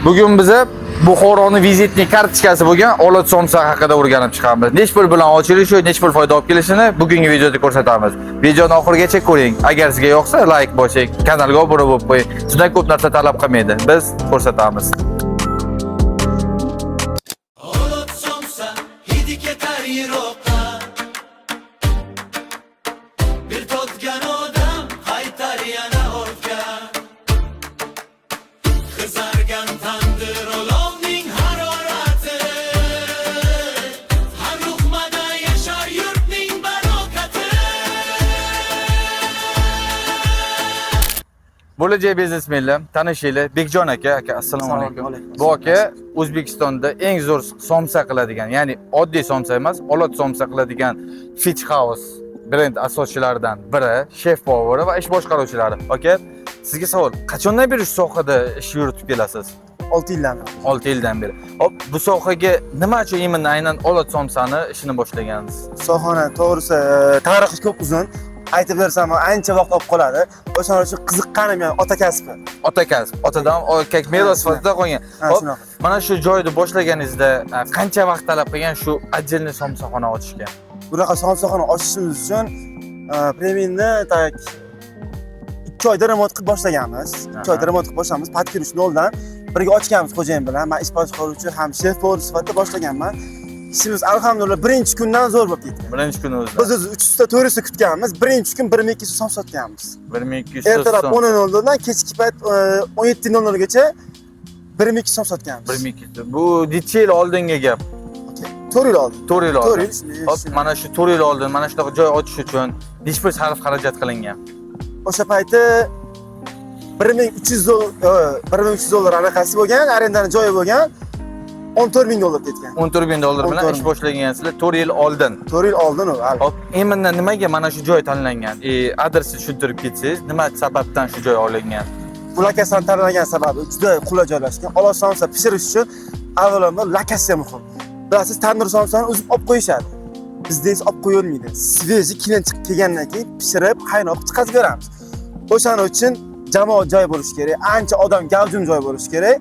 Bugun biza Buxoroning vizitnik kartochkasi bo'lgan Olot somsa haqida o'rganib chiqamiz. Nech pul bilan ochilishi, nech pul foyda olib kelishini bugungi videoda ko'rsatamiz. Videoni oxirigacha ko'ring. Agar sizga yoqsa like bosing, kanalga obuna bo'lib qo'ying. Sizdan ko'p narsa talab qilmaydi. Biz ko'rsatamiz. Olot somsa hidi ketar yiroqqa. Bir totgan odam qaytar yana ortga. Qizargan tandir olovning harorati. Har luqmada yashar yurtning barokati. Bo'lajak biznesmenlar, tanishinglar, Bekjon aka, assalomu alaykum. Bu aka O'zbekistonda eng zo'r somsa qiladigan, ya'ni oddiy somsa emas, Olot somsa qiladigan Fitch House brend asoschilaridan biri, chef poveri va ish boshqaruvchilari. Aka, sizga savol, qachondan beri shu sohada ish yuritib kelasiz? 6 yildan beri. 6 yildan beri. Hop, bu sohaga nima uchun imminni aynan Olot somsani ishini boshlagansiz? Sohani to'g'risi tarixi ko'p uzun. Aytib bersam ancha vaqt olib qoladi. O'shaning uchun qiziqqanim ham ota kasbi. Ota kasb, otadan meros sifatida qolgan. Hop, shunaqa. mana shu joyni boshlaganingizda qancha vaqt talab qilgan shu отдельный somsaxona ochishga? Bunaqa somsaxona ochishimiz uchun Preminni tak 2 oyda remont qilib boshlaganmiz. 2 oyda remont qilib boshlamiz. Patkirish noldan birga ochganmiz xo'jayin bilan. Men ish boshqaruvchi ham chef poveri sifatida boshlaganman. Ishimiz alhamdulillah birinchi kundan zo'r bo'lib ketdi. Birinchi kun o'zida. Biz 300 ta 400 ta kutganmiz. Birinchi kun 1200 so'm sotganmiz. 1200 Ertalab so'm. 10:00 dan kechki payt 17:00 gacha 1200 so'm sotganmiz. 1200. Bu detail oldingi gap. 4 yil oldin. 4 yil 4 oldin. yil. Hop, mana shu 4 yil oldin mana shunaqa joy ochish uchun nech pul sarf xarajat qilingan? O'sha payti 1300 dollar anaqasi bo'lgan, arendani joyi bo'lgan, 14000 dollar ketgan. 14000 dollar bilan ish boshlagansizlar 4 yil oldin. 4 yil oldin u. Hop, emindan nimaga mana shu joy tanlangan? Adresni tushuntirib ketsangiz, nima sababdan shu joy olingan? Bu lokasiyadan tanlangan sababi juda qulay joylashgan. Olot somsa pishirish uchun avvalambor lokatsiya muhim. Bilasiz, tandir somsani o'zib olib qo'yishadi. Bizda esa olib qo'yilmaydi. Sveji kelin chiqib kelgandan keyin pishirib, qaynab chiqazib beramiz. O'shaning uchun jamoat joy bo'lishi kerak, ancha odam gavjum joy bo'lishi kerak.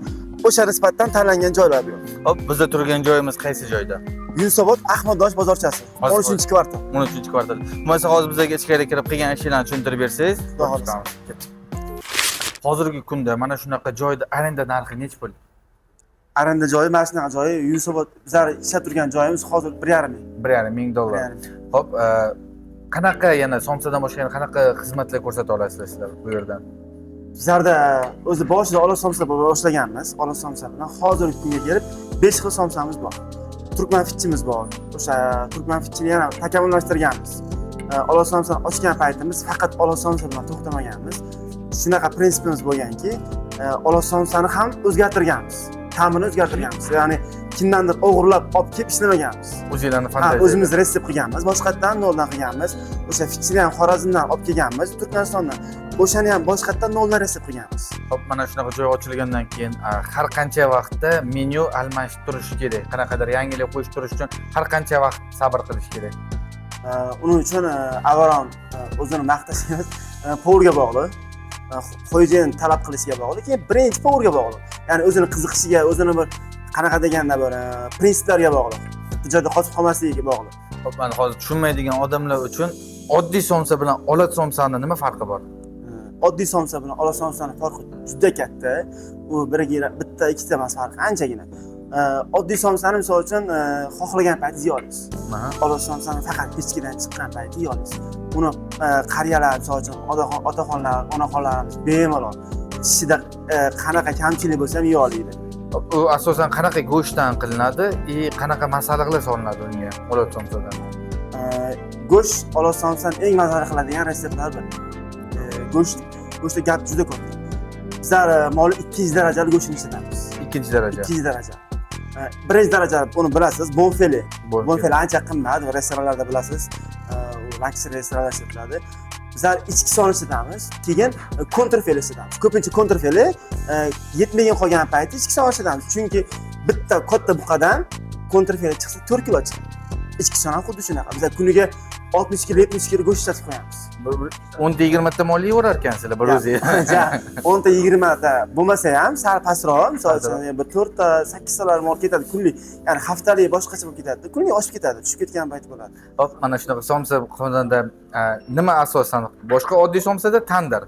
O'sha nisbatdan tanlangan joylar bu. Hop, bizda turgan joyimiz qaysi joyda? Yunusobod Ahmaddosh bozorchasi, 13-kvartal. 13-kvartal. Bo'lmasa hozir bizga ichkariga kirib qilgan ishlarni tushuntirib bersangiz, hozirgi kunda mana shunaqa joyda arenda narxi nech pul? Arenda joyi, mana shunaqa joyi Yunusobod bizlar ishlab turgan joyimiz hozir 1,5 ming. 1,5 ming dollar. Hop, qanaqa yana somsadan boshqa yana qanaqa xizmatlar ko'rsata olasizlar sizlar bu yerdan? Bizlarda o'zi boshida Olot somsa boshlaganmiz. Olot somsa bilan hozirgi kunga kelib 5 xil somsamiz bor. Turkman fitchimiz bor. O'sha Turkman fitchini yana takomillashtirganmiz. Olot somsani ochgan paytimiz faqat Olot somsa bilan to'xtamaganmiz. Shunaqa prinsipimiz bo'lganki, Olot somsani ham o'zgartirganmiz. Ta'mini o'zgartirganmiz. Ya'ni kimdandir o'g'irlab olib kelib ishlamaganmiz. O'zingizlarning fantaziya. O'zimiz retsept qilganmiz, boshqatdan noldan qilganmiz. O'sha fitchini ham Xorazmdan olib kelganmiz, Turkmanistondan. O'shani ham boshqatdan noldan retsept qilganmiz. Hop, mana shunaqa joy ochilgandan keyin har qancha vaqtda menyu almashib turish kerak. Qanaqadir yangilik qo'yib turish uchun har qancha vaqt sabr qilish kerak. Uning uchun avvalon o'zini maqtashimiz povurga bog'liq. Xo'jayin talab qilishiga bog'liq, keyin birinchi povurga bog'liq. Ya'ni o'zini qiziqishiga, o'zini bir qanaqa deganda bir prinsiplarga bog'liq. Bu joyda qotib qolmasligiga bog'liq. Hop, mana hozir tushunmaydigan odamlar uchun oddiy somsa bilan Olot somsani nima farqi bor? Oddiy somsa bilan Olot somsani farqi juda katta. U bitta, ikkita emas, farqi anchagina. Oddiy somsani misol uchun xohlagan payti yeya olasiz. Olot somsani faqat pechkadan chiqqan payti yeya olasiz. Uni qariyalar, misol uchun otaxonlar, onaxonlarimiz bemalol tishida qanaqa kamchilik bo'lsa ham yeya oladi. U asosan qanaqa go'shtdan qilinadi, qanaqa masalliqlar solinadi unga Olot somsadan? Go'sht Olot somsani eng mazali qiladigan retseptlar bir. Go'shtda gap juda ko'p. Bizlar moli 200 darajali go'shtni ishlatamiz. 2 daraja. 2 daraja. 1 daraja buni bilasiz, bonfile. Bonfile ancha qimmat, restoranlarda bilasiz. Laksir restoranlarda ishlatiladi. Bizlar ichki soni ishlatamiz, keyin kontrfile ishlatamiz. Ko'pincha kontrfile yetmagan qolgan payti ichki soni ishlatamiz. Chunki bitta katta buqadan kontrfile chiqsa 4 kilo chiqadi. Ichki son ham xuddi shunaqa. Bizlar kuniga 60 kilo 70 kilo go'sht ishlatib qo'yamiz. 10-20 ta mol yevarar ekansizlar bir o'zi. 10 ta 20 ta bo'lmasa ham sal pastroq, misol uchun bir 4 ta 8 talar mol ketadi kunlik. Ya'ni haftalik boshqacha bo'lib ketadi. Kunlik oshib ketadi, tushib ketgan payti bo'ladi. Hop, mana shunaqa somsa xonanda nima asosan boshqa oddiy somsada tandir.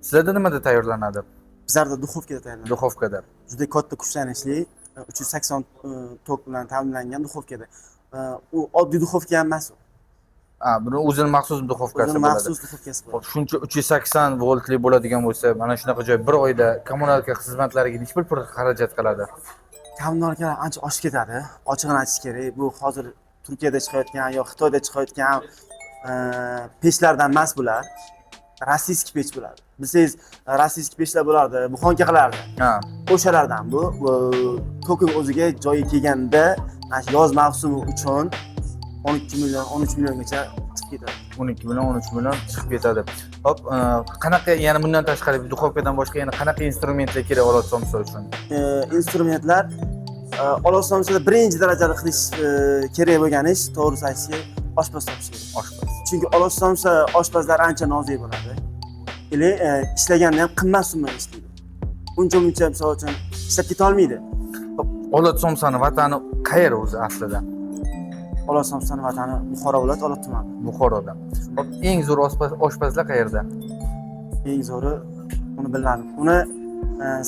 Sizlarda nimada tayyorlanadi? Bizlarda duxovkada tayyorlanadi. Duxovkada. Juda katta kuchlanishli 380 tok bilan ta'minlangan duxovkada. U oddiy duxovka ham emas u. Buni o'zini maxsus duxovkasi O'zini bo'ladi. maxsus duxovkasi bor. Hop, shuncha 380 voltli bo'ladigan bo'lsa, mana shunaqa joy bir oyda kommunalka xizmatlariga nechta pul xarajat qiladi? Kommunalkalar ancha oshib ketadi. Ochig'ini aytish kerak. Bu hozir Turkiyada chiqayotgan yo Xitoyda chiqayotgan pechlardan emas bular. Rossiyskiy pech bo'ladi. Bilsangiz, rossiyskiy pechlar bo'lardi, buxonka qilardi. O'shalardan bu to'kib o'ziga joyi kelganda, mana shu yoz mavsumi uchun 12 million, 13 milliongacha chiqib ketadi. 12 million, 13 million chiqib ketadi. Hop, qanaqa yana bundan tashqari duxovkadan boshqa yana qanaqa instrumentlar kerak olot somsa uchun? Instrumentlar olot somsada birinchi darajali qilish kerak bo'lgan ish, to'g'risi aytishga oshpaz topish kerak. Oshpaz. Chunki olot somsa oshpazlar ancha nozik bo'ladi. Ili ishlaganda ham qimmat summada ishlaydi. Uncha misol uchun ishlab keta olmaydi. Olot somsani vatani qayeri o'zi aslida? Olot somsani vatani Buxoro viloyati Olot tumani. Buxoroda. Hop, eng zo'r oshpazlar qayerda? Eng zo'ri uni bilmadim. Uni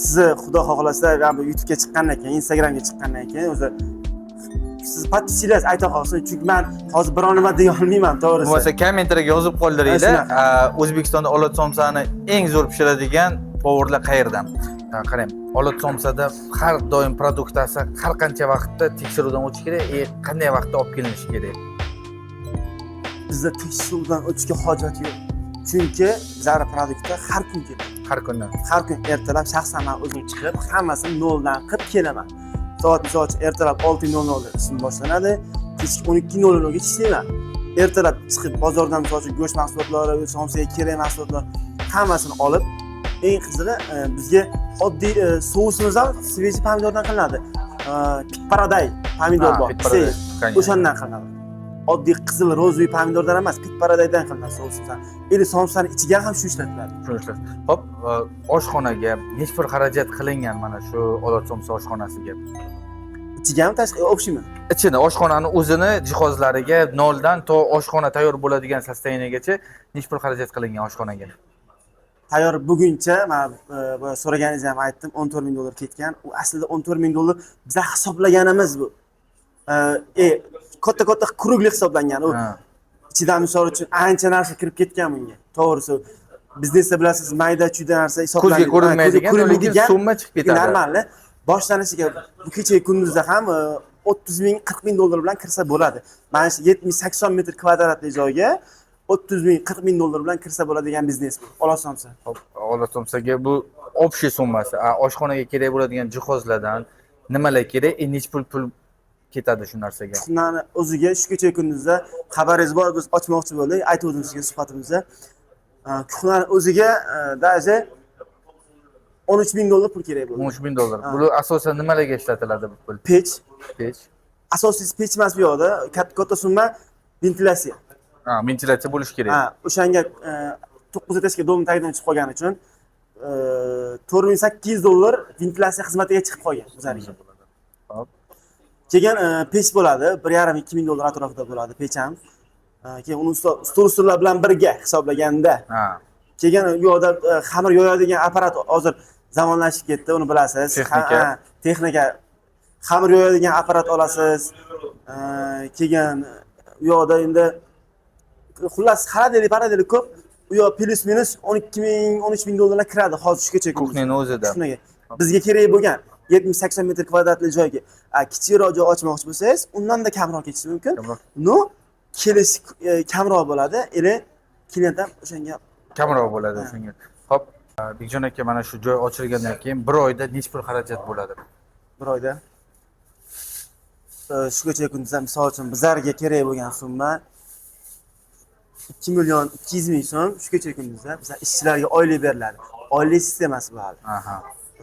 sizni xudo xohlasa bu YouTube'ga chiqqandan keyin, Instagramga chiqqandan keyin o'zi siz podpiskiz ayta qolsin, chunki men hozir biror nima deya olmayman, to'g'risi. Bo'lmasa kommentariyga yozib qoldiringlar. O'zbekistonda olot somsani eng zo'r pishiradigan povurlar qayerdan? Qarang, olot somsada har doim produktasi har qancha vaqtda tekshiruvdan o'tish kerak, qanday vaqtda olib kelinishi kerak? Bizda tekshiruvdan o'tishga hojat yo'q. Chunki bizlar produktda har kun keladi. Har kundan. Har kun ertalab shaxsan men o'zim chiqib, hammasini noldan qilib kelaman. Soat misol uchun ertalab 6:00 da ishim boshlanadi, kechki 12:00 gacha ishlayman. Ertalab chiqib bozordan misol uchun go'sht mahsulotlari, somsaga kerak mahsulotlar hammasini olib, eng qizig'i bizga oddiy sousimiz ham sveji pomidordan qilinadi. Pitparaday pomidor bor, o'shandan qilinadi. Oddiy qizil rozvoy pomidordan emas, pitparadaydan qilinadi sousimiz ham. Endi somsani ichiga ham shu ishlatiladi. Shu ishlat. Hop, oshxonaga nech pul xarajat qilingan mana shu olot somsa oshxonasiga? Ichiga ham tashqi общими. Ichini, oshxonani o'zini jihozlariga noldan to oshxona tayyor bo'ladigan sostoyaniyagacha nech pul xarajat qilingan oshxonaga? Tayyor buguncha men so'raganingizni ham aytdim, $14,000 ketgan. U aslida $14,000 biz hisoblaganimiz bu. Katta kuruglik hisoblangan u. Ichidan misol uchun ancha narsa kirib ketgan bunga. To'g'risi, biznesda bilasiz, mayda-chuyda narsa hisoblanadi. Ko'zga ko'rinmaydigan, lekin summa chiqib ketadi. Normal. Boshlanishiga bu kecha kunduzda ham 30 ming, 40 ming dollar bilan kirsa bo'ladi. Mana shu 70-80 metr kvadratli joyga 30 ming, 40 ming dollar bilan kirsa bo'ladigan biznes bu. Olot somsa. Olot somsaga bu общий summasi. Oshxonaga kerak bo'ladigan jihozlardan nimalar kerak? Nech pul ketadi shu narsaga? Shundan o'ziga shu kecha kunduzda xabaringiz bor, biz ochmoqchi bo'ldik, aytdim sizga suhbatimizda. Kuxnaning o'ziga даже $13,000 pul kerak bo'ldi. $13,000. Bu asosan nimalarga ishlatiladi bu pul? Pech. Asosiysi pech emas bu yoqda, katta summa ventilyatsiya. Ventilyatsiya bo'lishi kerak. O'shanga 9 etashga dom tagidan chiqib qolgani uchun $4,800 ventilyatsiya xizmatiga chiqib qolgan bizlarga. Hop. Keyin pech bo'ladi, $1,5-2 ming dollar atrofida bo'ladi pech ham. Keyin uni ustunlar bilan birga hisoblaganda. Keyin bu yoqda xamir yoyadigan apparat hozir zamonlashib ketdi, uni bilasiz. Texnika. Xamir yoyadigan apparat olasiz. Keyin bu yoqda endi xullas xaradeli ko'p. U yoq plus minus 12 ming, 13 ming dollarlar kiradi hozir shu kecha kuxnaning o'zida. Bizga kerak bo'lgan 70-80 metr kvadratli joyga kichikroq joy ochmoqchi bo'lsangiz, undan da kamroq ketishi mumkin. No, kelish kamroq bo'ladi, ili klient ham o'shanga kamroq bo'ladi shunga. Hop, Bekjon aka, mana shu joy ochilgandan keyin bir oyda nech pul xarajat bo'ladi? Bir oyda shu kecha kunduzda misol uchun bizlarga kerak bo'lgan summa 2,200,000 so'm shu kecha kunduzda bizlar ishchilarga oylik beriladi. Oylik sistemasi bor.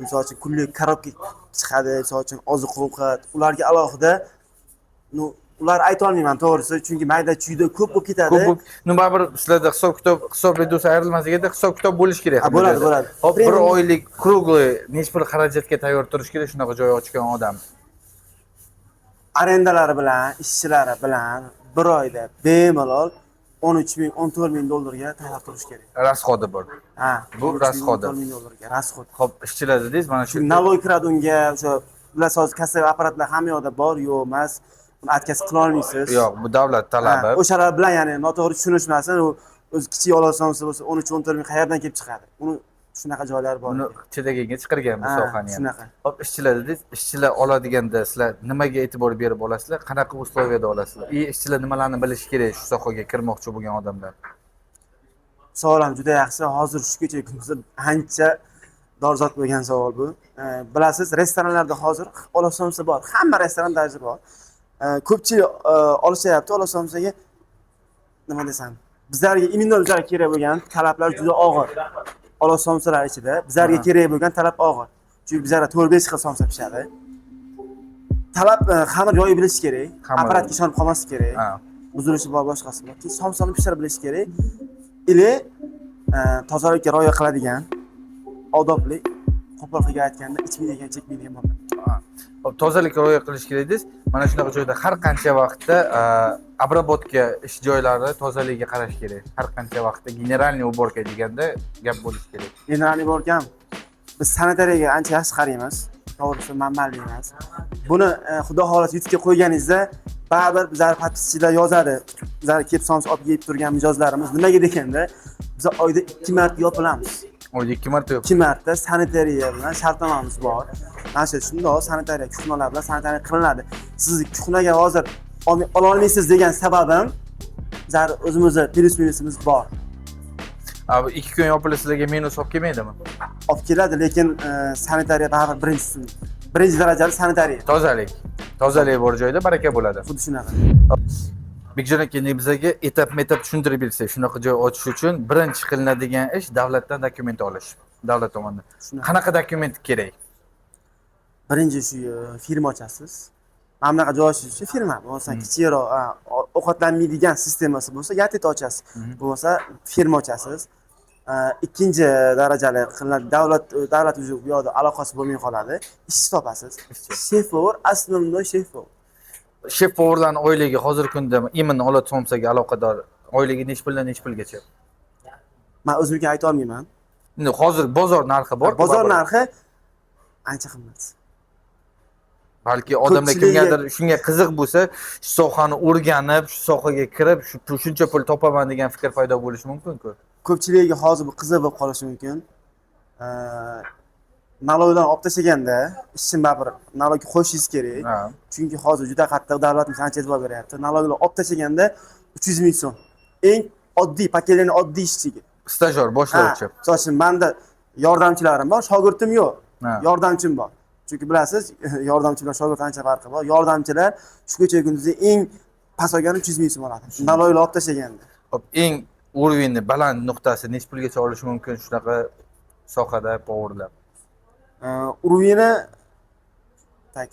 Misol uchun kunlik korobka chiqadi, misol uchun oziq-ovqat, ularga alohida ular ayta olmayman to'g'risi, chunki mayda chuyda ko'p bo'lib ketadi. Ko'p nima bir sizlarda hisob videosi ayrilmas ekan, hisob kitob bo'lish kerak. Bo'ladi, bo'ladi. Hop, bir oylik kruglый necha pul xarajatga tayyor turish kerak shunaqa joy ochgan odam. Arendalari bilan, ishchilari bilan bir oyda bemalol 13 ming, 14 ming dollarga tayyor turish kerak. Rasxodi bor. Ha, bu rasxodi. 14 ming dollarga rasxod. Hop, ishchilar dedingiz, mana shu Navoiy kiradi unga, o'sha ular hozir kassaviy apparatlar hamma yoqda bor, yo'q emas. Buni atkaz qila olmaysiz. yo'q, bu davlat talabi. O'shalar bilan ya'ni noto'g'ri tushunishmasin, u o'zi kichik olosonsa bo'lsa 13-14 ming qayerdan kelib chiqadi? Uni shunaqa joylar bor. Uni chedaganga chiqargan bu sohani ham. Shunaqa. Hop, ishchilar dedingiz, ishchilar oladiganda sizlar nimaga e'tibor berib olasizlar? Qanaqa условияda olasizlar? Ishchilar nimalarni bilishi kerak shu sohaga kirmoqchi bo'lgan odamlar? Savolim juda yaxshi. Hozir shu kecha kunduzda ancha dolzarb bo'lgan savol bu. Bilasiz, restoranlarda hozir olosonsa bor. Hamma restoran darajada bor. Ko'pchilik olishyapti olosonsaga, nima desam, bizlarga imенно bizlarga kerak bo'lgan talablar juda og'ir. Olosonsalar ichida bizlarga kerak bo'lgan talab og'ir. Chunki bizlarda 4-5 xil somsa pishadi. Talab xamir yoyib bilish kerak, apparatga ishonib qolmaslik kerak. Buzilishi bor, boshqasi bor. Keyin somsani pishirib bilish kerak. Ile tozalikka rioya qiladigan, odobli, qo'pol qilib aytganda ichmaydigan, chekmaydigan bo'ladi. Hop, tozalikka rioya qilish kerak dedingiz. Mana shunaqa joyda har qancha vaqtda обработка ish joylari tozaligiga qarash kerak. Har qancha vaqtda generalniy уборка deganda gap bo'lishi kerak. Generalniy уборка biz sanitariyaga ancha yaxshi qaraymiz. To'g'risi, manmanli emas. Buni xudo xohlasa YouTube'ga qo'yganingizda baribir bizlar podpischilar yozadi. Bizlar kelib somsa olib yeyib turgan mijozlarimiz nimaga deganda, biz oyda 2 marta yopilamiz. Oyda 2 marta yop. 2 marta sanitariya bilan shartnomamiz bor. Mana shu shundoq sanitariya kuxnalar bilan sanitariya qilinadi. Siz kuxnaga hozir ola olmaysiz degan sababim bizlar o'zimizda plyus-minusimiz bor. Abi 2 kun yopilsa sizlarga minus olib kelmaydimi? Olib keladi, lekin sanitariya baribir birinchi darajali sanitariya. Tozalik bor joyda baraka bo'ladi. Xuddi shunaqa. Bekjon aka, bizga etap-metap tushuntirib bersangiz, shunaqa joy ochish uchun birinchi qilinadigan ish davlatdan dokument olish. Davlat tomonidan. Qanaqa dokument kerak? Birinchi shu firma ochasiz. Mana bunaqa joy ochish uchun firma, bo'lmasa kichikroq ovqatlanmaydigan sistemasi bo'lsa, gatet ochasiz. Bo'lmasa firma ochasiz. Ikkinchi darajali qilinadi, davlat bu yoqda aloqasi bo'lmay qoladi. Ishchi topasiz. Shef-povar, основной shef-povar. Shef-povurlarning oyligi hozirgi kunda именно olot somsaga aloqador oyligi necha puldan necha pulgacha? Men o'zimga ayta olmayman. Endi hozir bozor narxi bor. Bozor narxi ancha qimmat. Balki odamlar kimgadir shunga qiziq bo'lsa, shu sohani o'rganib, shu sohaga kirib, shuncha pul topaman degan fikr paydo bo'lishi mumkin-ku. Ko'pchilikga hozir bu qiziq bo'lib qolishi mumkin. Nalogdan olib tashlaganda ishni baribir nalogga qo'shishingiz kerak. Chunki hozir juda qattiq davlatimiz ancha e'tibor beryapti. Naloglar olib tashlaganda 300 ming so'm. Eng oddiy paketlarni oddiy ishchiga. Stajyor, boshlovchi. Misol uchun menda yordamchilarim bor, shogirdim yo'q. Yordamchim bor. Chunki bilasiz, yordamchi bilan shogird ancha farqi bor. Yordamchilar shu kecha kunduzda eng past olgani 300 ming so'm oladi. Naloglar olib tashlaganda. Hop, eng уровень baland nuqtasi necha pulgacha olishi mumkin shunaqa sohada powerlar? Uruvini tak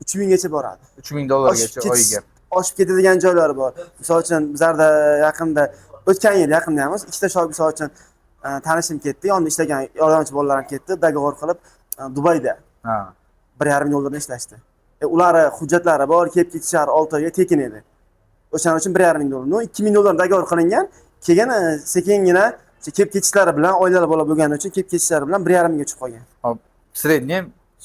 3000 gacha boradi. 3000 dollargacha oyiga. Oshib ketadigan joylari bor. Misol uchun bizlarda yaqinda o'tgan yil yaqinda ham ikkita shogird misol uchun tanishim ketdi, yonida ishlagan yordamchi bolalarim ketdi, dogovor qilib Dubayda. 1,5 ming dollardan ishlashdi. Ular hujjatlari bor, kelib ketishar 6 oyga tekin edi. O'shaning uchun 1,5 ming dollar. No, 2 ming dollar dogovor qilingan, keyin sekingina kelib ketishlari bilan oilalar bola bo'lgani uchun kelib ketishlari bilan 1,5 mingga chiqib qolgan. Hop, sredniy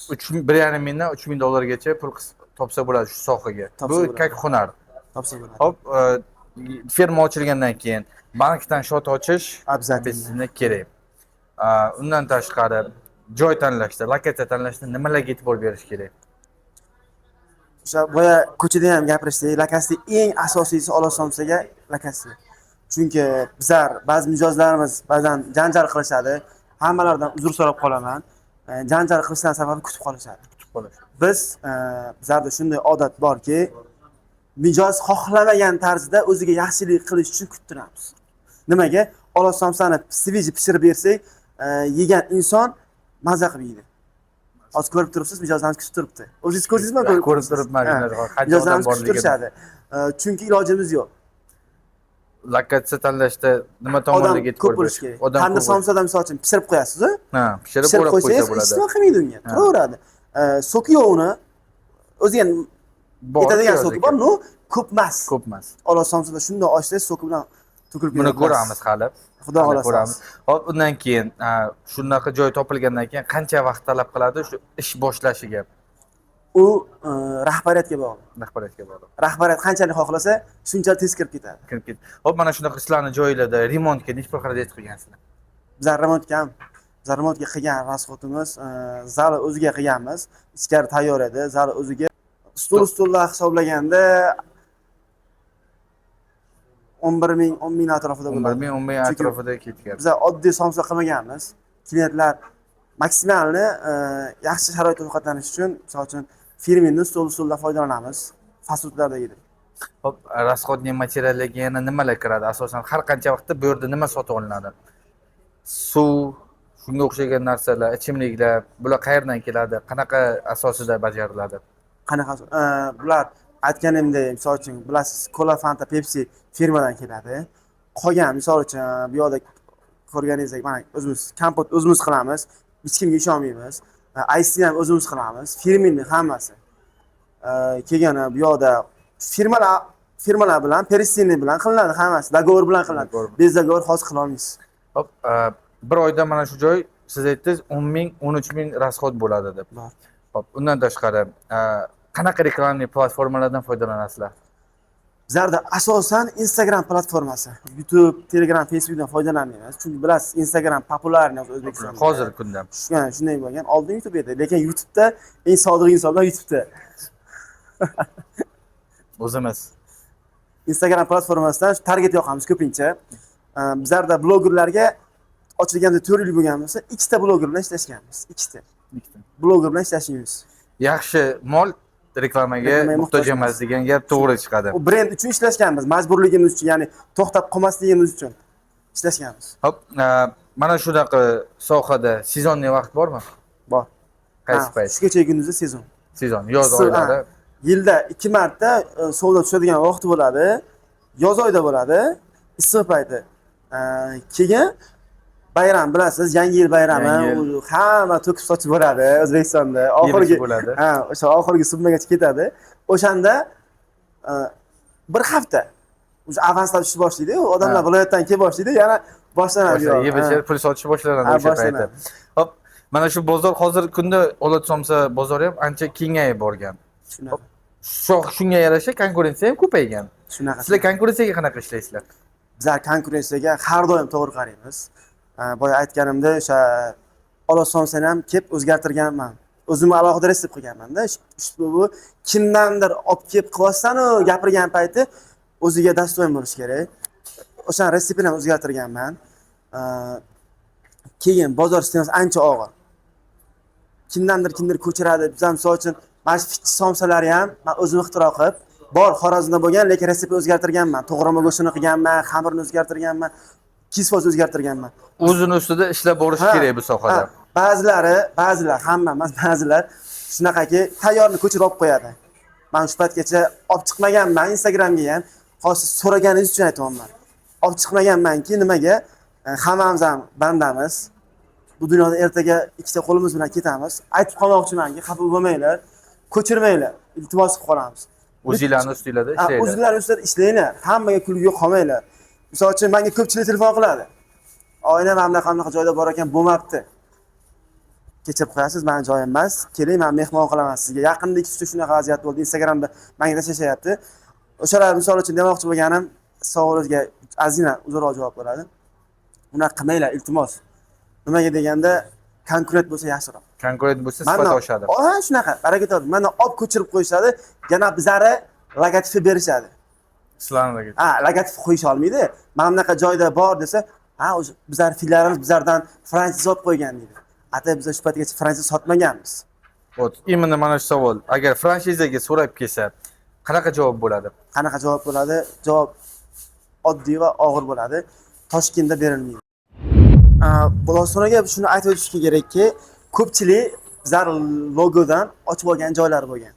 1,5 mingdan 3 ming dollargacha pul topsa bo'ladi shu sohaga. Bu как hunar. Topsa bo'ladi. Hop, ferma ochilgandan keyin bankdan shot ochish bizga kerak. Undan tashqari joy tanlashda, lokatsiya tanlashda nimalarga e'tibor berish kerak? O'sha boya ko'chada ham gapirishdik, lokatsiya eng asosiysi olosomsaga lokatsiya. Chunki bizlar ba'zi mijozlarimiz ba'zan janjal qilishadi. Hammalardan uzr so'rab qolaman. Janjal qilishdan sababi kutib qolishadi. Biz bizlarda shunday odat borki, mijoz xohlamagan tarzda o'ziga yaxshilik qilish uchun kuttiramiz. Nimaga? Olosomsani sviji pishirib bersak, yegan inson mazza qilib yeydi. Hozir ko'rib turibsiz, mijozlarimiz kutib turibdi. O'zingiz ko'rdingizmi? Ko'rib turibman. Ha, Qancha odam mijozlarimiz kutib borligini. turishadi. Chunki ilojimiz yo'q. Lokatsiya tanlashda nima Odam tomonlarga ko'p bo'lishi kerak. Tandir somsada misol uchun pishirib qo'yasiz-ku. Ha, pishirib Pishirib qo'ysa qo'ysangiz bo'ladi. hech nima qilmaydi unga. Turaveradi. So'ki yo'g'ini o'zi ham ketadigan so'ki bor, no, ko'p emas. Ko'p emas. Olos somsada shunday ochsangiz so'ki bilan to'kilib Buni ketadi. ko'ramiz hali. Xudo Hali xolasa. ko'ramiz. Hop, undan keyin shunaqa joy topilgandan keyin qancha vaqt talab qiladi shu ish boshlashiga? U rahbariyatga bog'liq. Rahbariyatga bog'liq. Rahbariyat qanchalik xohlasa, shunchalik tez kirib ketadi. Kirib ket. Hop, mana shunaqa ishlarni joylarda remontga necha pul xarajat qilgansizlar? Biz remontga qilgan rasxotimiz, zali o'ziga qilganmiz. Ichkari tayyor edi, zali o'ziga. Stullar hisoblaganda 11 ming atrofida bo'ladi. 10 ming atrofida ketgan. Biz oddiy somsa qilmaganmiz. Klientlar maksimalni yaxshi sharoitda ovqatlanish uchun, misol uchun firmenni stuldan foydalanamiz. Fast-foodlardagidek. Hop, rasxodning materiallariga yana nimalar kiradi? Asosan har qancha vaqtda bu yerda nima sotib olinadi? Suv, shunga o'xshagan narsalar, ichimliklar, bular qayerdan keladi? Qanaqa asosida bajariladi? Qanaqa bular aytganimdek, misol uchun bilasiz, Cola, Fanta, Pepsi firmadan keladi. Qolgan misol uchun bu yoqda ko'rganingizdek, mana o'zimiz kompot o'zimiz qilamiz. Hech kimga ishonmaymiz. Ice ham o'zimiz qilamiz. Firmenni hammasi. Kelgan bu yoqda firmalar bilan, Perisini bilan qilinadi hammasi. Dogovor bilan qilinadi. Bez dogovor hozir qila olmaysiz. Hop, bir oyda mana shu joy siz aytdingiz 10 ming, 13 ming rasxod bo'ladi deb. Hop, undan tashqari qanaqa reklamli platformalardan foydalanasizlar? Bizlarda asosan Instagram platformasi, YouTube, Telegram, Facebookdan foydalanmaymiz. Chunki bilasiz, Instagram populyarniy O'zbekistonda. Hozirgi kunda. Shunday bo'lgan. Oldin YouTube edi, lekin YouTube'da eng sodiq insonlar YouTube'da. O'zimiz Instagram platformasidan target yoqamiz ko'pincha. Bizlarda blogerlarga ochilganda 4 yil bo'lgan bo'lsa, ikkita bloger bilan ishlashganmiz. Ikkita. Bloger bilan ishlashimiz. Yaxshi mol reklamaga muhtoj emas degan gap to'g'ri chiqadi. U brend uchun ishlashganmiz, majburligimiz uchun, ya'ni to'xtab qolmasligimiz uchun ishlashganmiz. Hop, mana shunaqa sohada sezonniy vaqt bormi? Bor. Qaysi payt? Shugacha kunduzda sezon. Sezon, yoz oylari. Yilda 2 marta savdo tushadigan vaqt bo'ladi. Yoz oyida bo'ladi, issiq payti. Keyin bayram bilasiz, yangi yil bayrami, hamma to'kib sochib bo'ladi O'zbekistonda. Oxirgi bo'ladi. Ha, o'sha oxirgi summaga ketadi. O'shanda bir hafta o'sha avanslar tushib boshlaydi. Odamlar viloyatdan kelib boshlaydi, yana boshlanadi. Yeb-ichib pul sotish boshlanadi o'sha paytda. Hop, mana shu bozor hozirgi kunda Olot Somsa bozori ham ancha kengayib borgan. Shunga yarasha konkurensiya ham ko'paygan. Shunaqa. Sizlar konkurensiyaga qanaqa ishlaysizlar? Bizlar konkurensiyaga har doim to'g'ri qaraymiz. Boya aytganimda o'sha Olot Somsani ham kelib o'zgartirganman. O'zimni alohida retsept qilganman-da. Bu kimdandir olib kelib qilyapsan-u, gapirgan payti o'ziga dasto'yin bo'lish kerak. O'sha retseptni ham o'zgartirganman. Keyin bozor sistemasi ancha og'ir. Kimdir ko'chiradi. Biz ham misol uchun mana shu fitch somsalari ham men o'zim ixtiro qilib, bor Xorazmda bo'lgan, lekin retseptni o'zgartirganman. To'g'rama go'shtini qilganman, xamirni o'zgartirganman, kisvos o'zgartirganman. O'zini ustida ishlab borish kerak bu sohada. Ba'zilar, hamma emas, ba'zilar shunaqaki tayyorni ko'chirib olib qo'yadi. Men shu paytgacha olib chiqmaganman Instagramga ham. Hozir so'raganingiz uchun aytyapman. Olib chiqmaganmanki, nimaga? Hammamiz ham bandamiz. Bu dunyoda ertaga ikkita qo'limiz bilan ketamiz. Aytib qolmoqchimanki, xafa bo'lmanglar, ko'chirmanglar, iltimos qilib qolamiz. O'zinglarning ustinglarda ishlaydi. O'zinglarning ustida ishlanglar, hammaga kulgi qolmanglar. Misol uchun menga ko'pchilik telefon qiladi. Oyna mana bunaqa joyda bor ekan, bo'lmabdi. Kechirib qo'yasiz, meni joyim emas. Keling, men mehmon qilaman sizga. Yaqinda ikkita shunaqa vaziyat bo'ldi. Instagramda menga tashlashyapti. O'shalar misol uchun demoqchi bo'lganim, savolingizga ozgina uzunroq javob beradi. Unaqa qilmanglar, iltimos. Nimaga deganda, konkurent bo'lsa yaxshiroq. Konkurent bo'lsa sifat oshadi. Ha, shunaqa. Harakat qilib, mana olib ko'chirib qo'yishadi, yana bizlari logotipi berishadi. Sizlarga. Ha, logotip qo'yisha olmaydi. Mana bunaqa joyda bor desa, ha, o'sha bizlar fillarimiz bizlardan fransiz sotib qo'ygan deydi. Ata biz shu paytgacha fransiz sotmaganmiz. Xo'p, imini mana shu savol. Agar fransizaga so'rab kelsa, qanaqa javob bo'ladi? Qanaqa javob bo'ladi? Javob oddiy va og'ir bo'ladi. Toshkentda berilmaydi. Bundan so'raga shuni aytib o'tishim kerakki, ko'pchilik bizlar logodan ochib olgan joylari bo'lgan.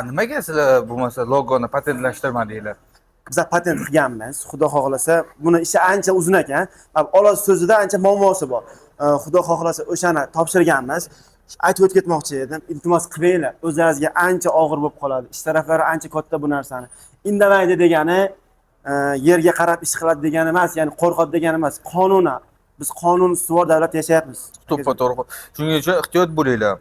Nimaga sizlar bo'lmasa logoni patentlashtirmadinglar? Bizlar patent qilganmiz. Xudo xohlasa, buni ishi ancha uzun ekan. Olos so'zida ancha muammosi bor. Xudo xohlasa o'shani topshirganmiz. Aytib o'tib ketmoqchi edim. Iltimos qilinglar. O'zlaringizga ancha og'ir bo'lib qoladi. Ish taraflari ancha katta bu narsani. Indamaydi degani yerga qarab ish qiladi degani emas, ya'ni qo'rqadi degani emas. Qonuna. Biz qonun ustuvor davlat yashayapmiz. To'g'ri. Shuning uchun ehtiyot bo'linglar.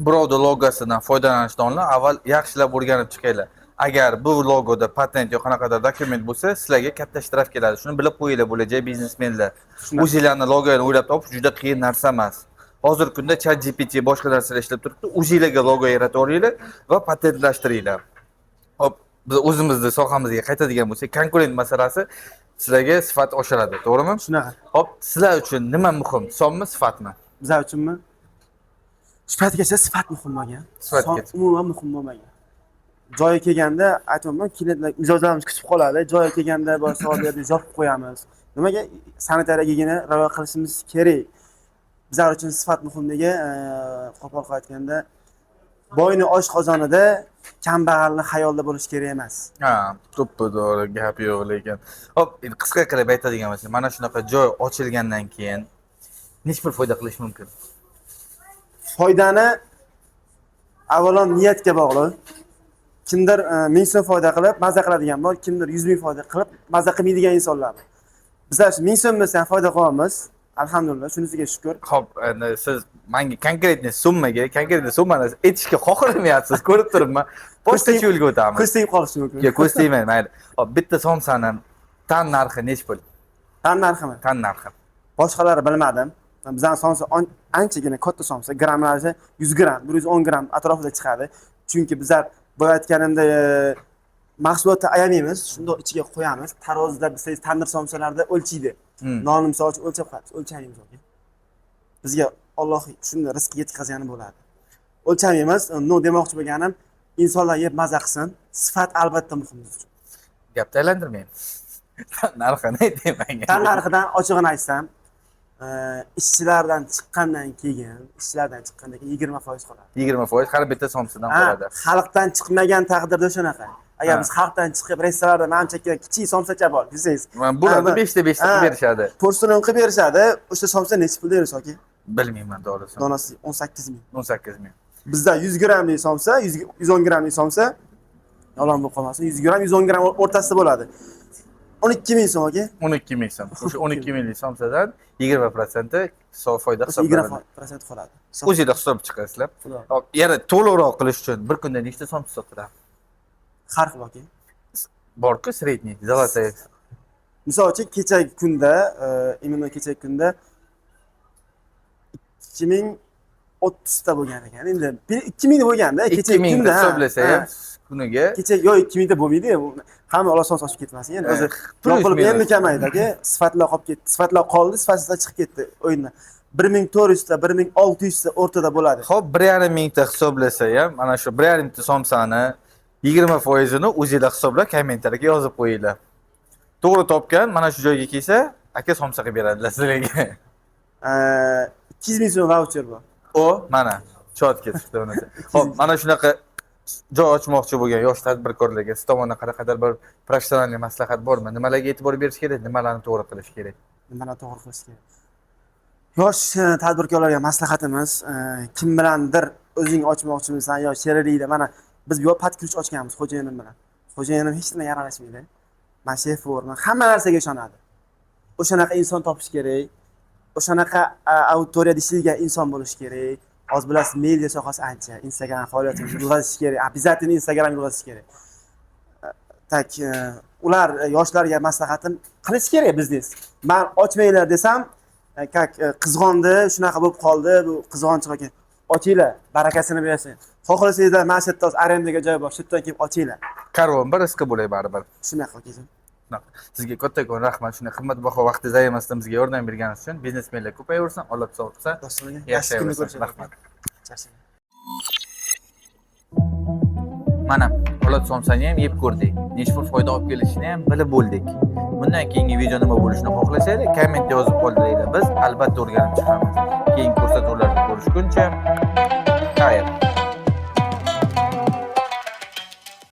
Birovda logosidan foydalanishdan oldin avval yaxshilab o'rganib chiqinglar. Agar bu logoda patent yoki qanaqadir dokument bo'lsa, sizlarga katta shtraf keladi. Shuni bilib qo'yinglar, bo'lajak biznesmenlar. O'zingizlarning logoni o'ylab topish juda qiyin narsa emas. Hozirgi kunda ChatGPT boshqa narsalar ishlab turibdi. O'zingizlarga logo yaratib olinglar va patentlashtiringlar. Hop, biz o'zimizning sohamizga qaytadigan bo'lsak, konkurent masalasi sizlarga sifat oshiradi, to'g'rimi? Shunaqa. Hop, sizlar uchun nima muhim? Sonmi, sifatmi? Bizlar uchunmi? Shu paytgacha sifat muhim bo'lgan. Sifatgacha. Umuman muhim bo'lmagan. Joyi kelganda aytayapman, klientlar mijozlarimiz kutib qoladi. Joyi kelganda bosh soatlarda yopib qo'yamiz. Nimaga sanitariyaga rioya qilishimiz kerak. Bizlar uchun sifat muhimligi, qo'pol aytganda, boyni oshqozonida, kambag'alni xayolda bo'lish kerak emas. To'g'ri gap yo'q lekin. Hop, endi qisqa qilib aytadigan bo'lsam, mana shunaqa joy ochilgandan keyin nechta bir foyda qilish mumkin? Foydani avvalo niyatga bog'liq. Kimdir 1000 so'm foyda qilib maza qiladigan bor, kimdir 100 ming foyda qilib maza qilmaydigan insonlar bor. Bizlar 1000 so'm bo'lsa foyda qilyapmiz. Alhamdulillah, shunisiga shukr. Xo'p, endi siz menga konkretniy summani aytishga xohlamayapsiz, ko'rib turibman. Boshqacha yo'lga o'tamiz. Ko'z tegib qolishi mumkin. Yo'q, ko'z tegmaydi, mayli. Hop, bitta somsani tan narxi nech pul? Tan narximi? Tan narxi. Boshqalari bilmadim. Bizning somsa anchagina katta somsa, grammlari 100 gram, 110 gram atrofida chiqadi. Chunki bizlar boya aytganimda mahsulotni ayamaymiz, shundoq ichiga qo'yamiz. Tarozida bilsangiz tandir somsalarda o'lchaydi. Nonni misol uchun o'lchab qo'yamiz, o'lchamaymiz. Bizga Alloh shunday rizq yetkazgani bo'ladi. O'lchamaymiz. No demoqchi bo'lganim, insonlar yeb maza qilsin. Sifat albatta muhim biz uchun. Gapni aylantirmang. Narxini ayting menga. Tan narxidan ochig'ini aytsam, ishchilardan chiqqandan keyin 20% qoladi. 20% har bitta somsadan qoladi. Xalqdan chiqmagan taqdirda shunaqa. Agar biz xalqdan chiqib restolarda manimcha kichik somsacha bor, desangiz. Bo'ladi, 5 ta qilib berishadi. Porsiyon qilib berishadi. O'sha somsa necha pul deysiz yoki? Bilmayman to'g'risi. Donasi 18 ming. 18 ming. Bizda 100 grammlik somsa, 110 grammlik somsa, yolg'on bo'lib qolmasin, 100 gram, 110 gram o'rtasida bo'ladi. 12 ming so'm aka. 12 ming so'm. O'sha 12 minglik somsadan 20% foyda hisoblanadi. 20% qoladi. O'zingizlar hisob chiqarsizlar. Hop, yana to'liqroq qilish uchun bir kunda nechta somsa sotiladi? Har xil aka. Bor-ku, sredniy, zolotaya. Misol uchun kechagi kunda, imенно kechagi kunda 2030 ta bo'lgan ekan. Endi 2000 bo'lganda kechagi kunda hisoblasa ham kuniga kecha yo 2000 ta bo'lmaydi, hamma ola so'z ochib ketmasin. Ya'ni o'zi yoqilib endi kamaydi aka. Sifatlar qolib ketdi. Sifatlar qoldi, sifatsizlar chiqib ketdi o'yindan. 1400 ta, 1600 ta o'rtada bo'ladi. Xo'p, 1,5 mingta hisoblasa ham, mana shu 1,5 mingta somsani 20%ni o'zingizlar hisoblab kommentariyga yozib qo'yinglar. To'g'ri topgan mana shu joyga kelsa, aka somsa qilib beradilar sizlarga. 200 ming so'm voucher bor. O, mana chotga chiqdi unisi. Xo'p, mana shunaqa joy ochmoqchi bo'lgan yosh tadbirkorlarga siz tomonidan qanaqadir bir professional maslahat bormi? Nimalarga e'tibor berish kerak, nimalarni to'g'ri qilish kerak? Nimalarni to'g'ri qilish kerak? Yosh tadbirkorlarga maslahatimiz, kim bilandir o'zing ochmoqchimisan yo sherlikda, mana biz bu pat kuch ochganmiz xo'jayinim bilan. Xo'jayinim hech nima yaralashmaydi. Men sheforman, hamma narsaga ishonadi. O'shanaqa inson topish kerak. O'shanaqa auditoriyada ishlaydigan inson bo'lish kerak. Hozir bilasiz, media sohasi ancha, Instagram faoliyatini yurg'izish kerak. Обязательно Instagram yurg'izish kerak. Tak, ular yoshlarga maslahatim qilish kerak biznes. Men ochmanglar desam, kak qizg'ondi, shunaqa bo'lib qoldi, bu qizg'onchiq ekan. Ochinglar, barakasini bersin. Xohlasangizlar, mana shu yerda arendaga joy bor, shu yerdan kelib ochinglar. Karvon bir rizqi bo'lay baribir. Shunaqa ekan. Sizga kattakon rahmat, shunday qimmatbaho vaqtingizni ayamasdan bizga yordam berganingiz uchun. Biznesmenlar ko'payaversin, Alloh sog' qilsa, yashayversin. Rahmat. Mana, Po'lat somsani ham yeb ko'rdik. Nechta foyda olib kelishini ham bilib bo'ldik. Bundan keyingi video nima bo'lishini xohlasanglar, kommentda yozib qoldiringlar. Biz albatta o'rganib chiqamiz. Keyingi ko'rsatuvlarda ko'rishguncha Xayr.